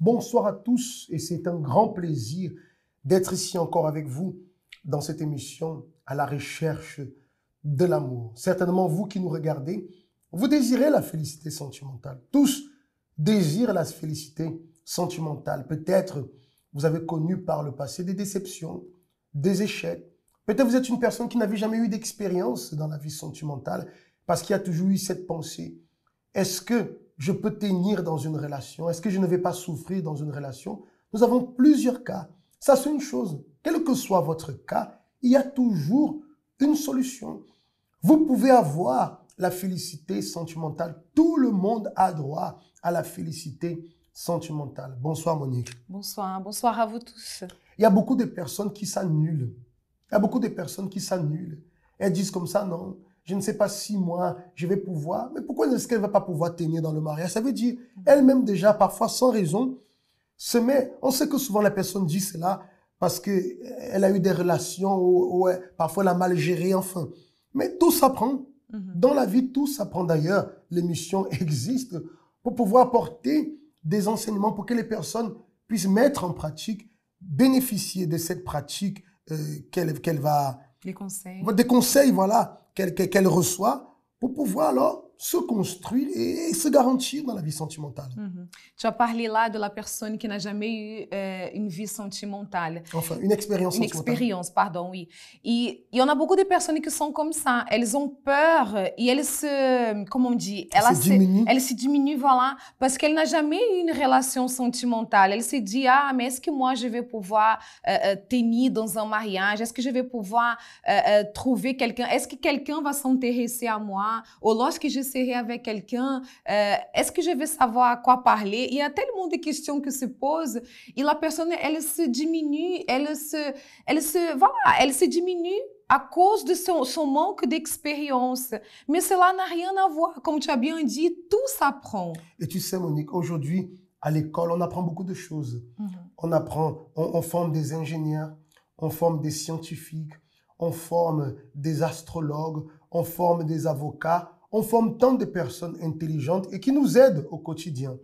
Bonsoir à tous et c'est un grand plaisir d'être ici encore avec vous dans cette émission à la recherche de l'amour. Certainement vous qui nous regardez, vous désirez la félicité sentimentale. Tous désirent la félicité sentimentale. Peut-être vous avez connu par le passé des déceptions, des échecs. Peut-être vous êtes une personne qui n'avait jamais eu d'expérience dans la vie sentimentale parce qu'il y a toujours eu cette pensée. Est-ce que je peux tenir dans une relation? Est-ce que je ne vais pas souffrir dans une relation? Nous avons plusieurs cas. Ça, c'est une chose. Quel que soit votre cas, il y a toujours une solution. Vous pouvez avoir la félicité sentimentale. Tout le monde a droit à la félicité sentimentale. Bonsoir, Monique. Bonsoir. Bonsoir à vous tous. Il y a beaucoup de personnes qui s'annulent. Il y a beaucoup de personnes qui s'annulent. Elles disent comme ça, non, je ne sais pas si moi, je vais pouvoir. Mais pourquoi est-ce qu'elle ne va pas pouvoir tenir dans le mariage? Ça veut dire, elle-même déjà, parfois sans raison, se met. On sait que souvent la personne dit cela parce qu'elle a eu des relations où parfois elle a mal géré, enfin. Mais tout s'apprend. Dans la vie, tout s'apprend. D'ailleurs, l'émission existe pour pouvoir apporter des enseignements pour que les personnes puissent mettre en pratique, bénéficier de cette pratique qu'elle va... Les conseils. Des conseils, voilà, qu'elle reçoit pour pouvoir alors se construire et se garantir dans la vie sentimentale. Tu as parlé là de la personne qui n'a jamais eu une vie sentimentale. Enfin, une expérience Une sentimentale. expérience, pardon, oui. Et il y en a beaucoup de personnes qui sont comme ça. Elles ont peur et elles se... Comment on dit? Elles se diminuent, voilà, parce qu'elle n'a jamais eu une relation sentimentale. Elle se dit, ah, mais est-ce que moi, je vais pouvoir tenir dans un mariage? Est-ce que je vais pouvoir trouver quelqu'un? Est-ce que quelqu'un va s'intéresser à moi? Ou lorsque je serai avec quelqu'un, est-ce que je vais savoir à quoi parler? Il y a tellement de questions qui se posent et la personne, elle se diminue, elle se diminue à cause de son manque d'expérience. Mais cela n'a rien à voir. Comme tu as bien dit, tout s'apprend. Et tu sais, Monique, aujourd'hui, à l'école, on apprend beaucoup de choses. On apprend, on forme des ingénieurs, on forme des scientifiques, on forme des astrologues, on forme des avocats, on forme tant de personnes intelligentes et qui nous aident au quotidien.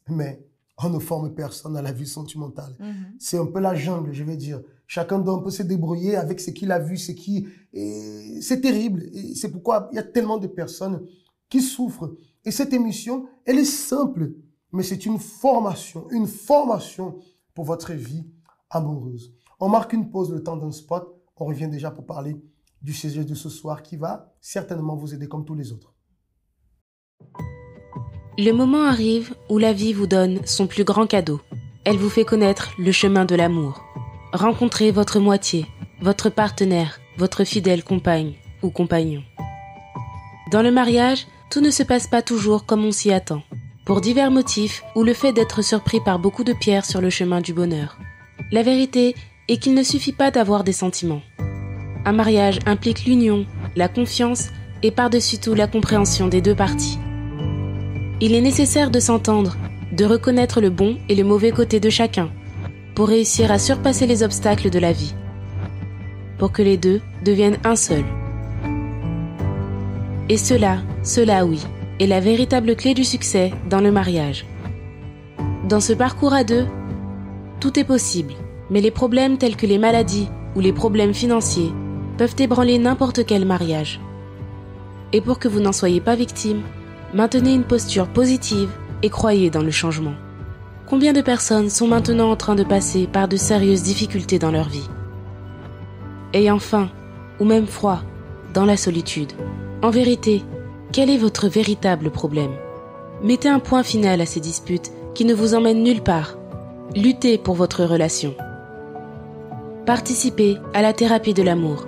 Mais on ne forme personne à la vie sentimentale. C'est un peu la jungle, je vais dire. Chacun doit un peu se débrouiller avec ce qu'il a vu, ce qui... C'est terrible. Et c'est pourquoi il y a tellement de personnes qui souffrent. Et cette émission, elle est simple, mais c'est une formation pour votre vie amoureuse. On marque une pause, le temps d'un spot. On revient déjà pour parler du sujet de ce soir qui va certainement vous aider comme tous les autres. Le moment arrive où la vie vous donne son plus grand cadeau. Elle vous fait connaître le chemin de l'amour. Rencontrez votre moitié, votre partenaire, votre fidèle compagne ou compagnon. Dans le mariage, tout ne se passe pas toujours comme on s'y attend, pour divers motifs ou le fait d'être surpris par beaucoup de pierres sur le chemin du bonheur. La vérité est qu'il ne suffit pas d'avoir des sentiments. Un mariage implique l'union, la confiance et par-dessus tout la compréhension des deux parties. Il est nécessaire de s'entendre, de reconnaître le bon et le mauvais côté de chacun, pour réussir à surpasser les obstacles de la vie, pour que les deux deviennent un seul. Et cela oui, est la véritable clé du succès dans le mariage. Dans ce parcours à deux, tout est possible, mais les problèmes tels que les maladies ou les problèmes financiers peuvent ébranler n'importe quel mariage. Et pour que vous n'en soyez pas victime, maintenez une posture positive et croyez dans le changement. Combien de personnes sont maintenant en train de passer par de sérieuses difficultés dans leur vie? Ayant faim, ou même froid, dans la solitude. En vérité, quel est votre véritable problème? Mettez un point final à ces disputes qui ne vous emmènent nulle part. Luttez pour votre relation. Participez à la thérapie de l'amour.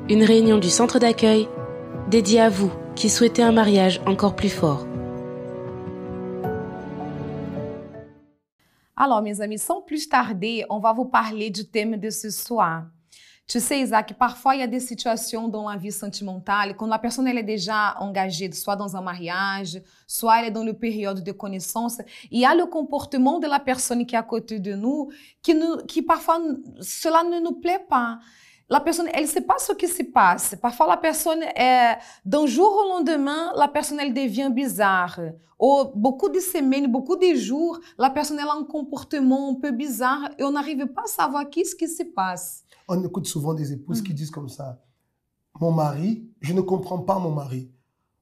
Une réunion du centre d'accueil dédiée à vous qui souhaitez un mariage encore plus fort. Alors, mes amis, sans plus tarder, on va vous parler du thème de ce soir. Tu sais, Isaac, parfois il y a des situations dans la vie sentimentale, quand la personne elle est déjà engagée, soit dans un mariage, soit elle est dans le période de connaissance, il y a le comportement de la personne qui est à côté de nous, qui parfois, cela ne nous plaît pas. la personne, elle ne sait pas ce qui se passe. Parfois, la personne, d'un jour au lendemain, la personne, elle devient bizarre. Ou beaucoup de semaines, beaucoup de jours, la personne, elle a un comportement un peu bizarre et on n'arrive pas à savoir qu'est-ce qui se passe. On écoute souvent des épouses qui disent comme ça, mon mari, je ne comprends pas mon mari.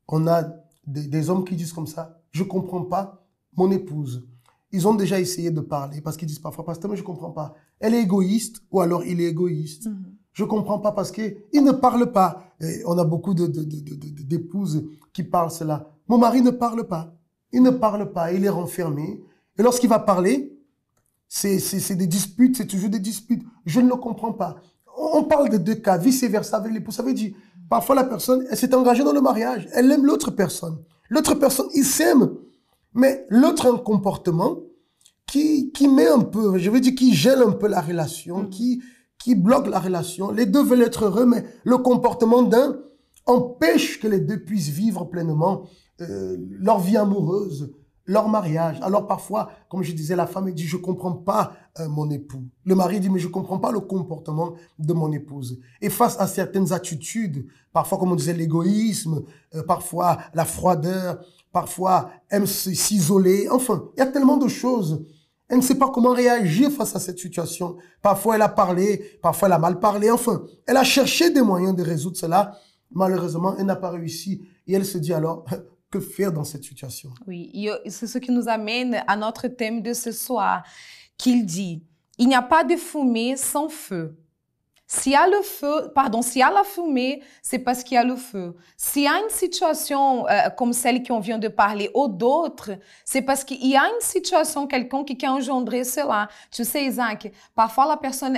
On a des hommes qui disent comme ça, je ne comprends pas mon épouse. Ils ont déjà essayé de parler parce qu'ils disent parfois, pasteur, mais je ne comprends pas. Elle est égoïste ou alors il est égoïste. Je ne comprends pas parce qu'il ne parle pas. Et on a beaucoup d'épouses qui parlent cela. Mon mari ne parle pas. Il ne parle pas, il est renfermé. Et lorsqu'il va parler, c'est des disputes, c'est toujours des disputes. Je ne le comprends pas. On parle de deux cas, vice-versa avec l'épouse. Ça veut dire, parfois la personne, elle s'est engagée dans le mariage, elle aime l'autre personne. L'autre personne, ils s'aiment. Mais l'autre a un comportement qui met un peu, je veux dire, qui gèle un peu la relation, qui bloque la relation. Les deux veulent être heureux, mais le comportement d'un empêche que les deux puissent vivre pleinement leur vie amoureuse, leur mariage. Alors parfois, comme je disais, la femme dit, je ne comprends pas mon époux. Le mari dit, mais je ne comprends pas le comportement de mon épouse. Et face à certaines attitudes, parfois, comme on disait, l'égoïsme, parfois la froideur, parfois aime s'isoler. Enfin, il y a tellement de choses. Elle ne sait pas comment réagir face à cette situation. Parfois, elle a parlé, parfois, elle a mal parlé. Enfin, elle a cherché des moyens de résoudre cela. Malheureusement, elle n'a pas réussi. Et elle se dit alors, que faire dans cette situation? Oui, c'est ce qui nous amène à notre thème de ce soir, qu'il dit, il n'y a pas de fumée sans feu. S'il y a le feu, pardon, s'il y a la fumée, c'est parce qu'il y a le feu. S'il y a une situation comme celle qu'on vient de parler ou d'autres, c'est parce qu'il y a une situation quelconque qui a engendré cela. Tu sais, Isaac, parfois la personne,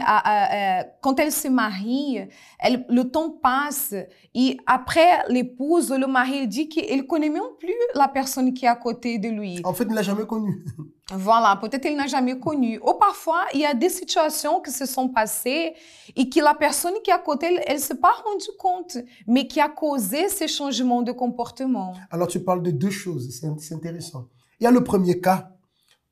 quand elle se marie, le temps passe et après l'épouse ou le mari, il dit qu'il ne connaît même plus la personne qui est à côté de lui. En fait, il ne l'a jamais connue. Voilà, peut-être il n'a jamais connu. Ou parfois, il y a des situations qui se sont passées et que la personne qui est à côté, elle ne s'est pas rendue compte, mais qui a causé ces changements de comportement. Alors, tu parles de deux choses, c'est intéressant. Il y a le premier cas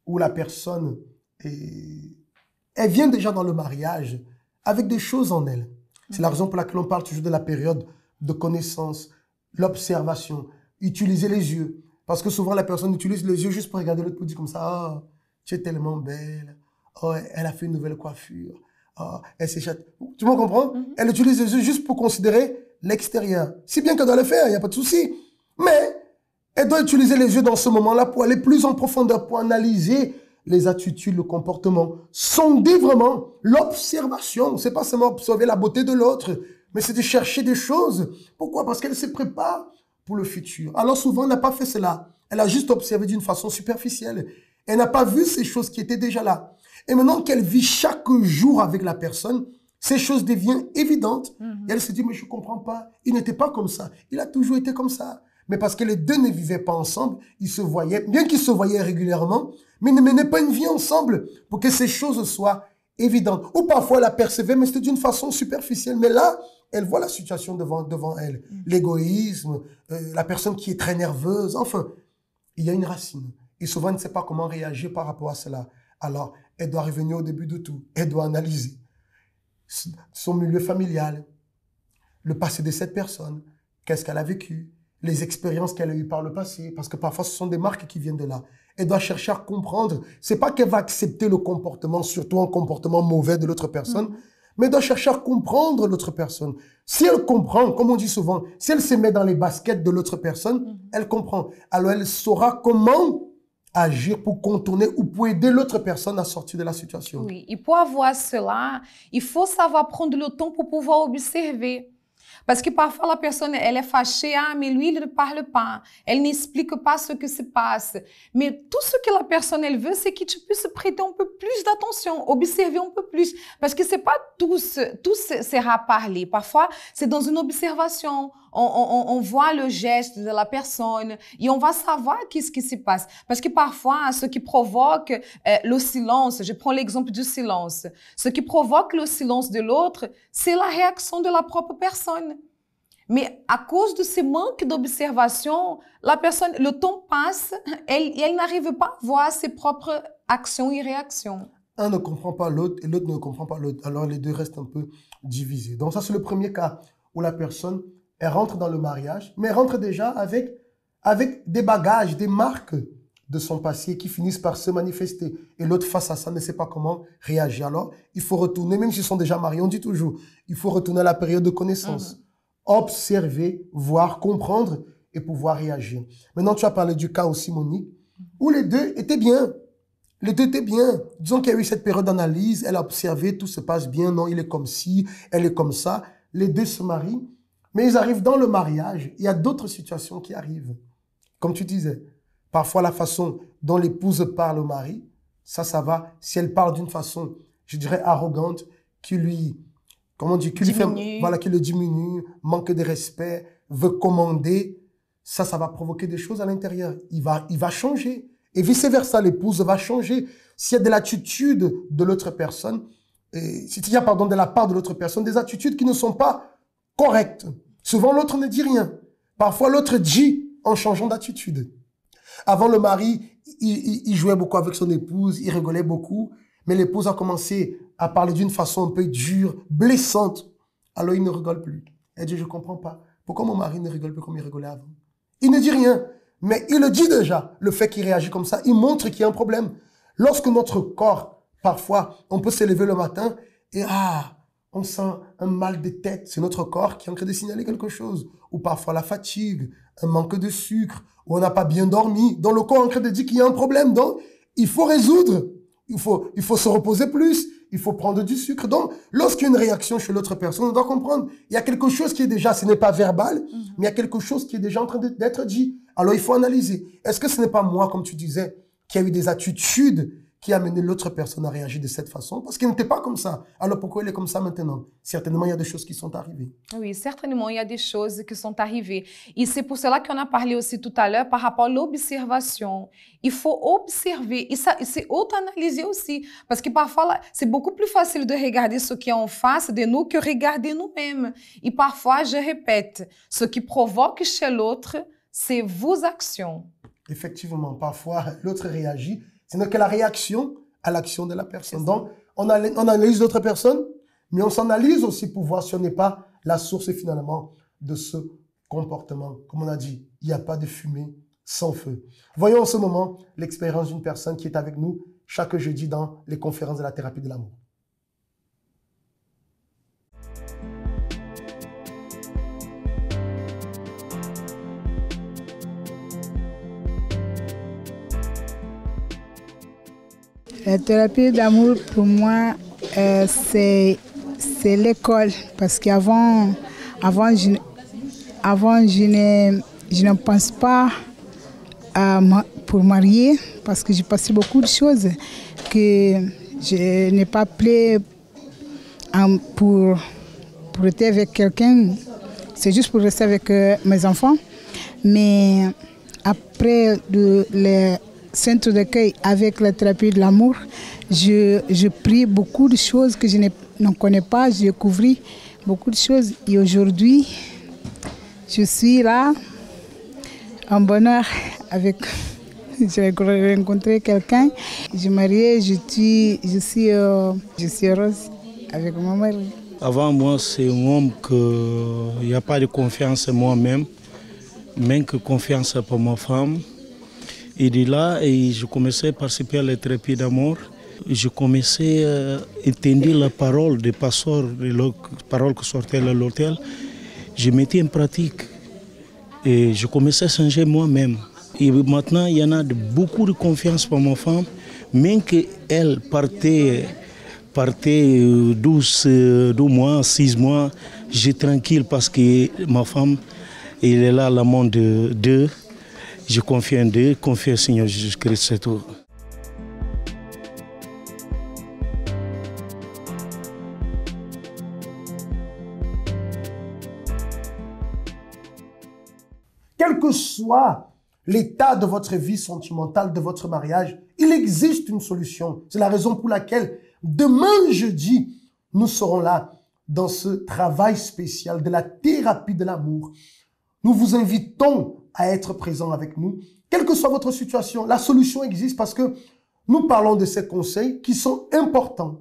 où la personne, elle vient déjà dans le mariage avec des choses en elle. C'est la raison pour laquelle on parle toujours de la période de connaissance, l'observation, utiliser les yeux. Parce que souvent, la personne utilise les yeux juste pour regarder l'autre pour dire comme ça, oh, tu es tellement belle, oh, elle a fait une nouvelle coiffure, oh, elle s'échappe. Tu me comprends? Elle utilise les yeux juste pour considérer l'extérieur. Si bien qu'elle doit le faire, il n'y a pas de souci. Mais elle doit utiliser les yeux dans ce moment-là pour aller plus en profondeur, pour analyser les attitudes, le comportement, sonder vraiment l'observation. C'est pas seulement observer la beauté de l'autre, mais c'est de chercher des choses. Pourquoi? Parce qu'elle se prépare pour le futur. Alors souvent, elle n'a pas fait cela. Elle a juste observé d'une façon superficielle. Elle n'a pas vu ces choses qui étaient déjà là. Et maintenant qu'elle vit chaque jour avec la personne, ces choses deviennent évidentes. Et elle se dit, mais je ne comprends pas. Il n'était pas comme ça. Il a toujours été comme ça. Mais parce que les deux ne vivaient pas ensemble, ils se voyaient, bien qu'ils se voyaient régulièrement, mais ils ne menaient pas une vie ensemble pour que ces choses soient évidentes. Ou parfois, elle apercevait, mais c'était d'une façon superficielle. Mais là, elle voit la situation devant elle. L'égoïsme, la personne qui est très nerveuse. Enfin, il y a une racine. Et souvent, elle ne sait pas comment réagir par rapport à cela. Alors, elle doit revenir au début de tout. Elle doit analyser son milieu familial, le passé de cette personne, qu'est-ce qu'elle a vécu, les expériences qu'elle a eues par le passé, parce que parfois, ce sont des marques qui viennent de là. Elle doit chercher à comprendre. C'est pas qu'elle va accepter le comportement, surtout un comportement mauvais de l'autre personne, mais elle doit chercher à comprendre l'autre personne. Si elle comprend, comme on dit souvent, si elle se met dans les baskets de l'autre personne, elle comprend. Alors, elle saura comment agir pour contourner ou pour aider l'autre personne à sortir de la situation. Oui, et pour avoir cela, il faut savoir prendre le temps pour pouvoir observer. Parce que parfois la personne, elle est fâchée, ah, mais lui, il ne parle pas. Elle n'explique pas ce qui se passe. Mais tout ce que la personne, elle veut, c'est que tu puisses prêter un peu plus d'attention, observer un peu plus. Parce que c'est pas tout sera parler. Parfois, c'est dans une observation. On voit le geste de la personne et on va savoir qu'est-ce qui se passe. Parce que parfois, ce qui provoque le silence, je prends l'exemple du silence, ce qui provoque le silence de l'autre, c'est la réaction de la propre personne. Mais à cause de ce manque d'observation, la personne, le temps passe, elle n'arrive pas à voir ses propres actions et réactions. un ne comprend pas l'autre et l'autre ne comprend pas l'autre. Alors les deux restent un peu divisés. Donc ça, c'est le premier cas où la personne, elle rentre dans le mariage, mais elle rentre déjà avec des bagages, des marques de son passé qui finissent par se manifester. Et l'autre, face à ça, ne sait pas comment réagir. Alors, il faut retourner, même s'ils sont déjà mariés, on dit toujours, il faut retourner à la période de connaissance. Observer, voir, comprendre et pouvoir réagir. Maintenant, tu as parlé du cas aussi, Monique, où les deux étaient bien. Les deux étaient bien. Disons qu'il y a eu cette période d'analyse, elle a observé, tout se passe bien, non, il est comme ci, elle est comme ça. Les deux se marient, mais ils arrivent dans le mariage. Il y a d'autres situations qui arrivent. Comme tu disais, parfois la façon dont l'épouse parle au mari, ça va. Si elle parle d'une façon, je dirais, arrogante, qui lui, comment on dit, qui lui fait, voilà, qui le diminue, manque de respect, veut commander, ça va provoquer des choses à l'intérieur. Il va changer. Et vice-versa, l'épouse va changer. S'il y a de l'attitude de l'autre personne, s'il y a, de la part de l'autre personne, des attitudes qui ne sont pas correctes. Souvent, l'autre ne dit rien. Parfois, l'autre dit en changeant d'attitude. Avant, le mari, il jouait beaucoup avec son épouse, il rigolait beaucoup, mais l'épouse a commencé à parler d'une façon un peu dure, blessante. Alors, il ne rigole plus. Elle dit, je ne comprends pas. Pourquoi mon mari ne rigole plus comme il rigolait avant? Il ne dit rien, mais il le dit déjà. Le fait qu'il réagit comme ça, il montre qu'il y a un problème. Lorsque notre corps, parfois, on peut se lever le matin et on sent un mal de tête. C'est notre corps qui est en train de signaler quelque chose. Ou parfois la fatigue, un manque de sucre, ou on n'a pas bien dormi. Donc le corps est en train de dire qu'il y a un problème. Donc il faut résoudre. Il faut se reposer plus. Il faut prendre du sucre. Donc lorsqu'il y a une réaction chez l'autre personne, on doit comprendre. Il y a quelque chose qui est déjà, ce n'est pas verbal, mais il y a quelque chose qui est déjà en train d'être dit. Alors il faut analyser. Est-ce que ce n'est pas moi, comme tu disais, qui a eu des attitudes qui a amené l'autre personne à réagir de cette façon, parce qu'il n'était pas comme ça. Alors pourquoi il est comme ça maintenant? Certainement, il y a des choses qui sont arrivées. Oui, certainement, il y a des choses qui sont arrivées. Et c'est pour cela qu'on a parlé aussi tout à l'heure par rapport à l'observation. Il faut observer et c'est auto-analyser aussi. Parce que parfois, c'est beaucoup plus facile de regarder ce qui est en face de nous que regarder nous-mêmes. Et parfois, je répète, ce qui provoque chez l'autre, c'est vos actions. Effectivement, parfois, l'autre réagit. Ce n'est que la réaction à l'action de la personne. Donc, on analyse l'autre personne, mais on s'analyse aussi pour voir si on n'est pas la source finalement de ce comportement. Comme on a dit, il n'y a pas de fumée sans feu. Voyons en ce moment l'expérience d'une personne qui est avec nous chaque jeudi dans les conférences de la thérapie de l'amour. La thérapie d'amour, pour moi, c'est l'école. Parce qu'avant, je ne pense pas pour marier, parce que j'ai passé beaucoup de choses que je n'ai pas appelé pour être avec quelqu'un. C'est juste pour rester avec mes enfants. Mais après les centre d'accueil avec la thérapie de l'amour, je pris beaucoup de choses que je ne connais pas, j'ai découvert beaucoup de choses et aujourd'hui, je suis là en bonheur avec, j'ai rencontré quelqu'un, je suis mariée, je suis heureuse avec mon mari. Avant moi, c'est un homme qu'il n'y a pas de confiance en moi-même, même que confiance pour ma femme. Et de là, je commençais à participer à la thérapie d'amour. Je commençais à entendre la parole des pasteurs, les paroles qui sortaient de l'hôtel. Je mettais en pratique et je commençais à changer moi-même. Et maintenant, il y en a beaucoup de confiance pour ma femme, même qu'elle partait 12 mois, 6 mois, j'étais tranquille parce que ma femme, elle est là, l'amant d'eux. Je confie en Dieu, confie au Seigneur Jésus-Christ, c'est tout. Quel que soit l'état de votre vie sentimentale, de votre mariage, il existe une solution. C'est la raison pour laquelle demain jeudi, nous serons là dans ce travail spécial de la thérapie de l'amour. Nous vous invitons à être présent avec nous. Quelle que soit votre situation, la solution existe parce que nous parlons de ces conseils qui sont importants.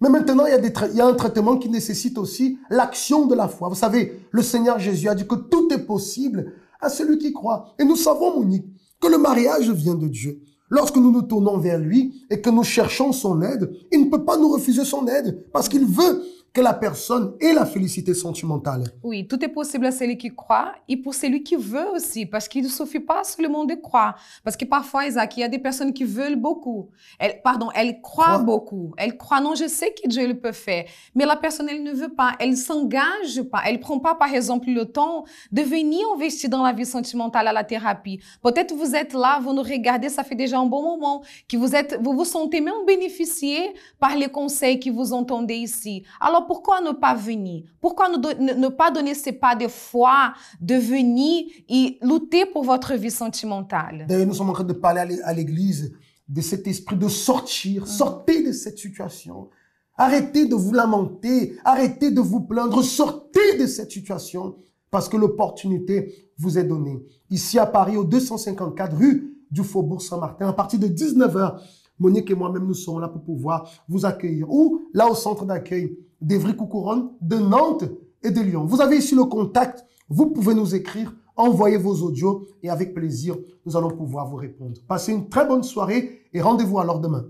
Mais maintenant, il y a un traitement qui nécessite aussi l'action de la foi. Vous savez, le Seigneur Jésus a dit que tout est possible à celui qui croit. Et nous savons, Monique, que le mariage vient de Dieu. Lorsque nous nous tournons vers lui et que nous cherchons son aide, il ne peut pas nous refuser son aide parce qu'il veut que la personne ait la félicité sentimentale. Oui, tout est possible à celui qui croit et pour celui qui veut aussi, parce qu'il ne suffit pas seulement de croire. Parce que parfois, Isaac, il y a des personnes qui veulent beaucoup. Elles croient beaucoup. Elles croient, non, je sais que Dieu le peut faire. Mais la personne, elle ne veut pas, elle ne s'engage pas. Elle ne prend pas, par exemple, le temps de venir investir dans la vie sentimentale à la thérapie. Peut-être vous êtes là, vous nous regardez, ça fait déjà un bon moment, que vous vous sentez même bénéficié par les conseils que vous entendez ici. Alors, pourquoi ne pas venir? Pourquoi ne pas donner ces pas de foi de venir et lutter pour votre vie sentimentale? D'ailleurs, nous sommes en train de parler à l'église de cet esprit de sortir. Sortez de cette situation. Arrêtez de vous lamenter. Arrêtez de vous plaindre. Sortez de cette situation parce que l'opportunité vous est donnée. Ici à Paris, au 254 rue du Faubourg Saint-Martin, à partir de 19 h, Monique et moi-même, nous serons là pour pouvoir vous accueillir. Ou là, au centre d'accueil d'Evry-Couronne, de Nantes et de Lyon. Vous avez ici le contact. Vous pouvez nous écrire, envoyer vos audios et avec plaisir, nous allons pouvoir vous répondre. Passez une très bonne soirée et rendez-vous alors demain.